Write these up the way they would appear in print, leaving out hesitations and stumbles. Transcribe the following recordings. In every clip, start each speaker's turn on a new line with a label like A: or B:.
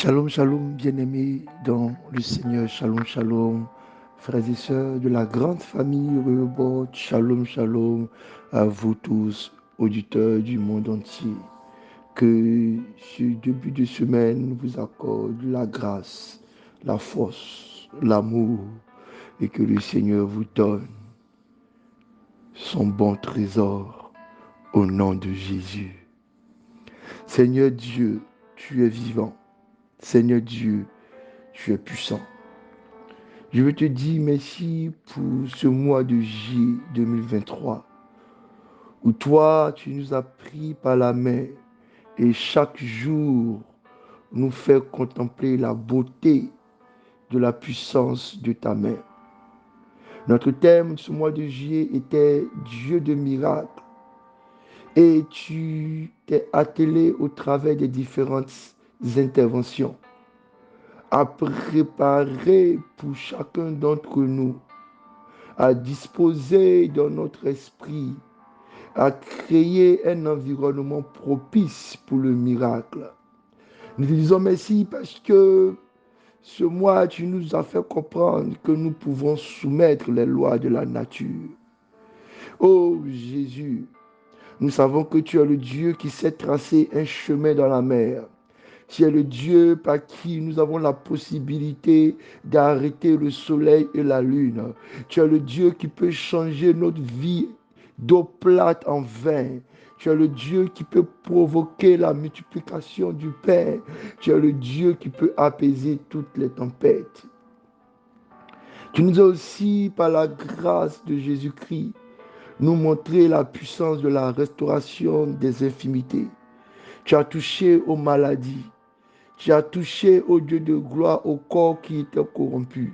A: Shalom, shalom, bien-aimés dans le Seigneur. Shalom, shalom, frères et sœurs de la grande famille Rehoboth. Shalom, shalom à vous tous, auditeurs du monde entier. Que ce début de semaine vous accorde la grâce, la force, l'amour et que le Seigneur vous donne son bon trésor au nom de Jésus. Seigneur Dieu, tu es vivant. Seigneur Dieu, tu es puissant. Je veux te dire merci pour ce mois de juillet 2023 où toi, tu nous as pris par la main et chaque jour nous fait contempler la beauté de la puissance de ta main. Notre thème ce mois de juillet était Dieu de miracles et tu t'es attelé au travers des différentes interventions à préparer pour chacun d'entre nous, à disposer dans notre esprit, à créer un environnement propice pour le miracle. Nous te disons merci parce que ce mois, tu nous as fait comprendre que nous pouvons soumettre les lois de la nature. Oh Jésus, nous savons que tu es le Dieu qui sait tracer un chemin dans la mer. Tu es le Dieu par qui nous avons la possibilité d'arrêter le soleil et la lune. Tu es le Dieu qui peut changer notre vie d'eau plate en vin. Tu es le Dieu qui peut provoquer la multiplication du pain. Tu es le Dieu qui peut apaiser toutes les tempêtes. Tu nous as aussi, par la grâce de Jésus-Christ, nous montré la puissance de la restauration des infimités. Tu as touché aux maladies. Tu as touché, ô Dieu de gloire, au corps qui était corrompu.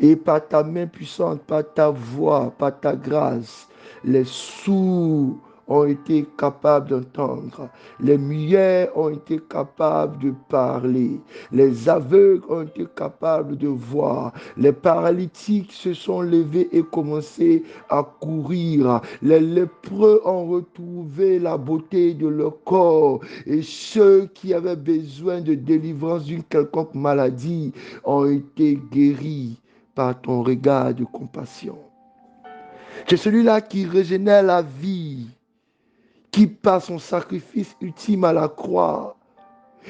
A: Et par ta main puissante, par ta voix, par ta grâce, les sourds ont été capables d'entendre. Les muets ont été capables de parler. Les aveugles ont été capables de voir. Les paralytiques se sont levés et commencé à courir. Les lépreux ont retrouvé la beauté de leur corps. Et ceux qui avaient besoin de délivrance d'une quelconque maladie ont été guéris par ton regard de compassion. C'est celui-là qui régénère la vie, qui par son sacrifice ultime à la croix,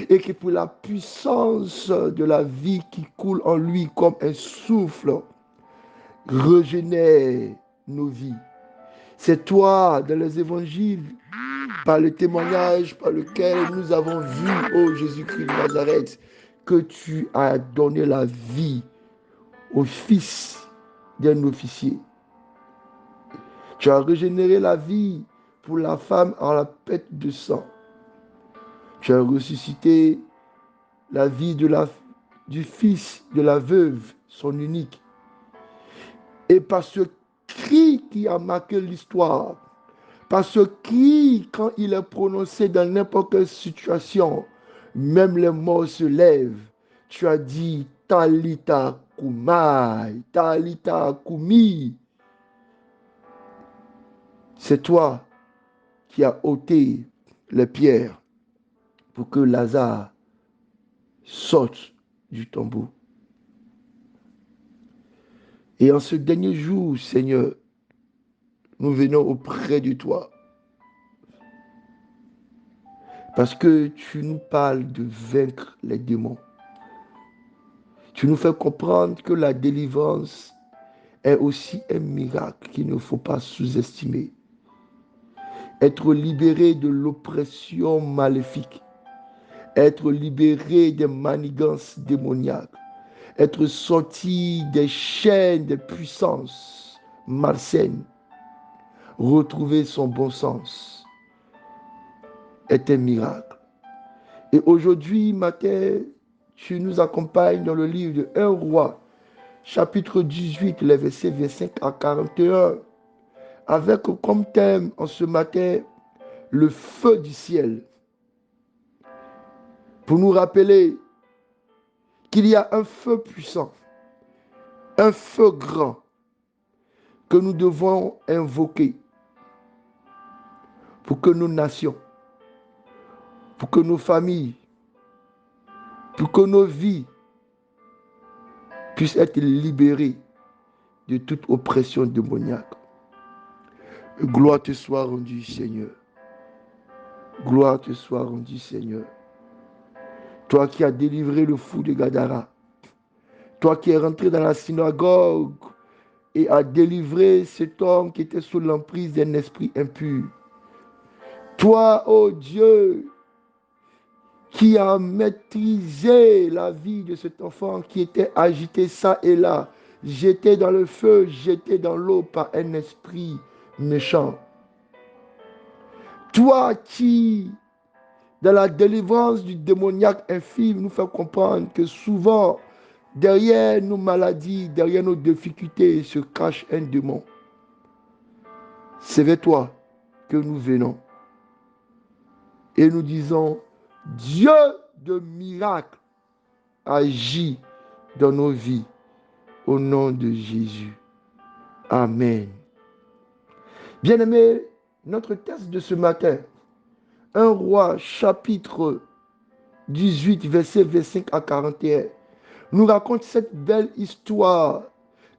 A: et qui pour la puissance de la vie qui coule en lui comme un souffle, régénère nos vies. C'est toi, dans les évangiles, par le témoignage par lequel nous avons vu, ô Jésus-Christ de Nazareth, que tu as donné la vie au fils d'un officier. Tu as régénéré la vie pour la femme en la perte de sang. Tu as ressuscité la vie du fils de la veuve, son unique. Et par ce cri qui a marqué l'histoire, par ce cri, quand il est prononcé dans n'importe quelle situation, même les morts se lèvent. Tu as dit Talita Kumai, Talita Kumi. C'est toi qui as ôté les pierres pour que Lazare sorte du tombeau. Et en ce dernier jour, Seigneur, nous venons auprès de toi. Parce que tu nous parles de vaincre les démons. Tu nous fais comprendre que la délivrance est aussi un miracle qu'il ne faut pas sous-estimer. Être libéré de l'oppression maléfique. Être libéré des manigances démoniaques. Être sorti des chaînes de puissance malsaine. Retrouver son bon sens est un miracle. Et aujourd'hui matin, tu nous accompagnes dans le livre de 1 Roi, chapitre 18, les versets 25 à 41, avec comme thème en ce matin le feu du ciel. Pour nous rappeler qu'il y a un feu puissant, un feu grand que nous devons invoquer pour que nos nations, pour que nos familles, pour que nos vies puissent être libérées de toute oppression démoniaque. Gloire te soit rendue, Seigneur. Gloire te soit rendue, Seigneur. Toi qui as délivré le fou de Gadara, toi qui es rentré dans la synagogue et as délivré cet homme qui était sous l'emprise d'un esprit impur. Toi, ô Dieu, qui a maîtrisé la vie de cet enfant qui était agité ça et là, jeté dans le feu, jeté dans l'eau par un esprit méchant. Toi qui, dans la délivrance du démoniaque infime, nous fait comprendre que souvent, derrière nos maladies, derrière nos difficultés, se cache un démon. C'est vers toi que nous venons. Et nous disons, Dieu de miracles agit dans nos vies au nom de Jésus. Amen. Bien-aimés, notre texte de ce matin, 1 Roi chapitre 18, verset 25 à 41, nous raconte cette belle histoire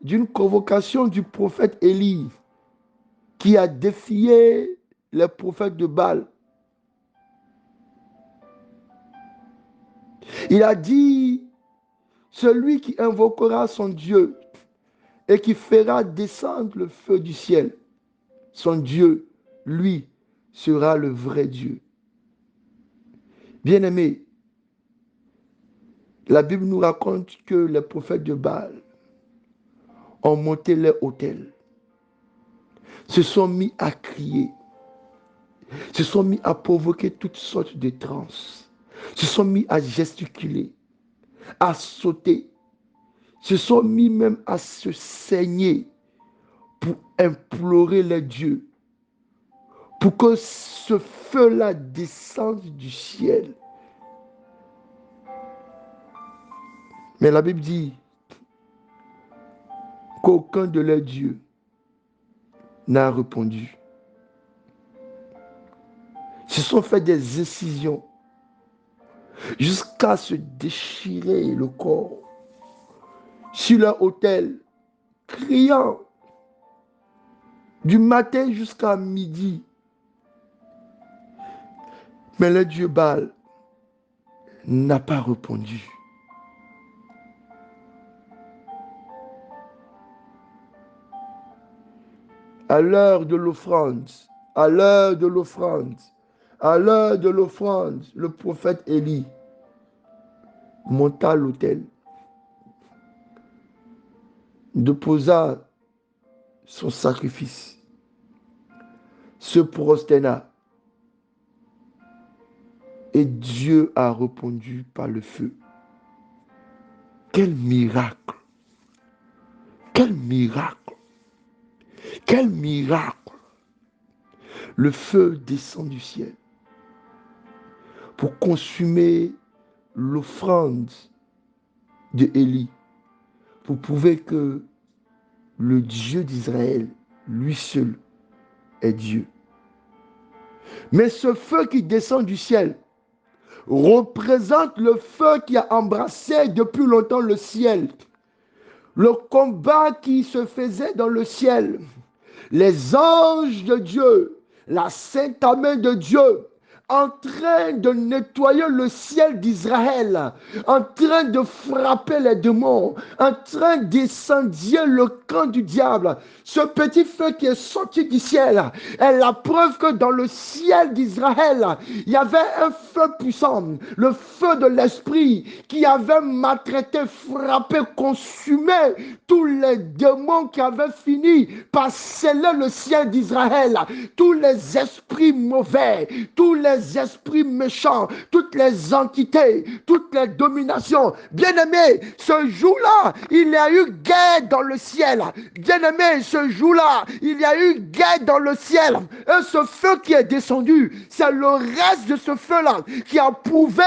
A: d'une convocation du prophète Élie qui a défié les prophètes de Baal. Il a dit, celui qui invoquera son Dieu et qui fera descendre le feu du ciel, son Dieu, lui, sera le vrai Dieu. Bien-aimés, la Bible nous raconte que les prophètes de Baal ont monté leur autel, se sont mis à crier, se sont mis à provoquer toutes sortes de transes, se sont mis à gesticuler, à sauter, se sont mis même à se saigner pour implorer les dieux, pour que ce feu-là descende du ciel. Mais la Bible dit qu'aucun de leurs dieux n'a répondu. Ils se sont fait des incisions jusqu'à se déchirer le corps sur leur autel, criant du matin jusqu'à midi. Mais le dieu Baal n'a pas répondu. À l'heure de l'offrande, à l'heure de l'offrande, à l'heure de l'offrande, le prophète Élie monta à l'autel, déposa son sacrifice, se prosterna, et Dieu a répondu par le feu. Quel miracle! Quel miracle! Quel miracle! Le feu descend du ciel pour consumer l'offrande de Élie, pour prouver que le Dieu d'Israël, lui seul, est Dieu. Mais ce feu qui descend du ciel représente le feu qui a embrassé depuis longtemps le ciel. Le combat qui se faisait dans le ciel. Les anges de Dieu, la sainte main de Dieu, en train de nettoyer le ciel d'Israël, en train de frapper les démons, en train d'incendier le camp du diable. Ce petit feu qui est sorti du ciel est la preuve que dans le ciel d'Israël, il y avait un feu puissant, le feu de l'esprit qui avait maltraité, frappé, consumé tous les démons qui avaient fini par sceller le ciel d'Israël, tous les esprits mauvais, tous les esprits méchants, toutes les entités, toutes les dominations. Bien-aimés, ce jour-là, il y a eu guerre dans le ciel. Bien-aimés, ce jour-là, il y a eu guerre dans le ciel. Et ce feu qui est descendu, c'est le reste de ce feu-là qui a prouvé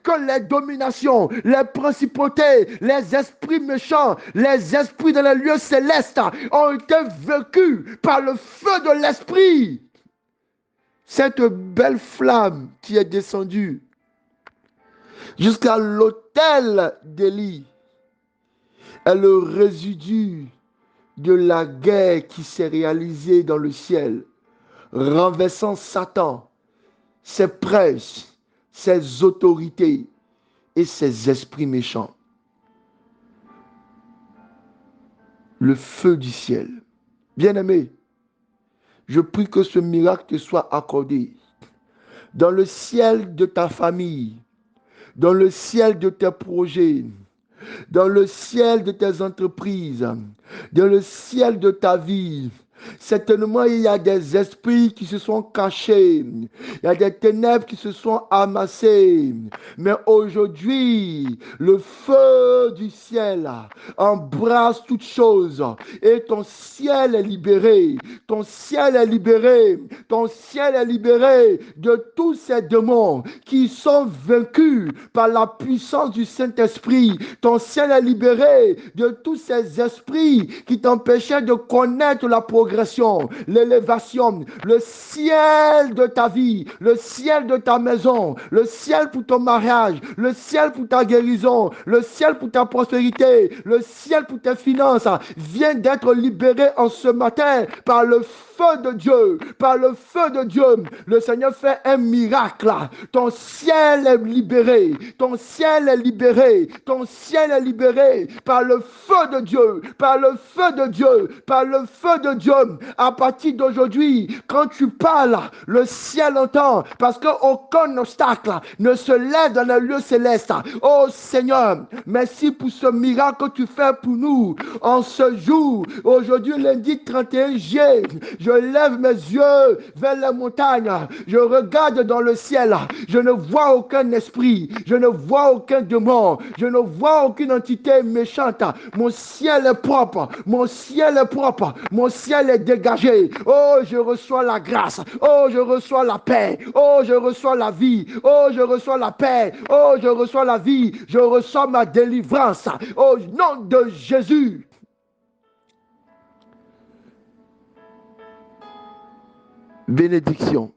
A: que les dominations, les principautés, les esprits méchants, les esprits dans les lieux célestes ont été vaincus par le feu de l'esprit. Cette belle flamme qui est descendue jusqu'à l'autel l'autel d'Élie est le résidu de la guerre qui s'est réalisée dans le ciel, renversant Satan, ses princes, ses autorités et ses esprits méchants. Le feu du ciel. Bien-aimé, je prie que ce miracle te soit accordé dans le ciel de ta famille, dans le ciel de tes projets, dans le ciel de tes entreprises, dans le ciel de ta vie. Certainement, il y a des esprits qui se sont cachés. Il y a des ténèbres qui se sont amassées. Mais aujourd'hui, le feu du ciel embrasse toutes choses. Et ton ciel est libéré. Ton ciel est libéré. Ton ciel est libéré de tous ces démons qui sont vaincus par la puissance du Saint-Esprit. Ton ciel est libéré de tous ces esprits qui t'empêchaient de connaître la progression, l'élévation, le ciel de ta vie, le ciel de ta maison, le ciel pour ton mariage, le ciel pour ta guérison, le ciel pour ta prospérité, le ciel pour tes finances, vient d'être libéré en ce matin par le feu de Dieu, par le feu de Dieu. Le Seigneur fait un miracle. Ton ciel est libéré, ton ciel est libéré, ton ciel est libéré par le feu de Dieu, par le feu de Dieu, par le feu de Dieu. À partir d'aujourd'hui, quand tu parles, le ciel entend, parce qu'aucun obstacle ne se lève dans le lieu céleste. Oh Seigneur, merci pour ce miracle que tu fais pour nous en ce jour. Aujourd'hui, lundi 31 juillet, je lève mes yeux vers les montagnes, je regarde dans le ciel, je ne vois aucun esprit, je ne vois aucun démon, je ne vois aucune entité méchante. Mon ciel est propre, mon ciel est propre, mon ciel est dégagé. Oh, je reçois la grâce, oh, je reçois la paix, oh, je reçois la vie, oh, je reçois la paix, oh, je reçois la vie, je reçois ma délivrance. Au nom de Jésus. Bénédiction.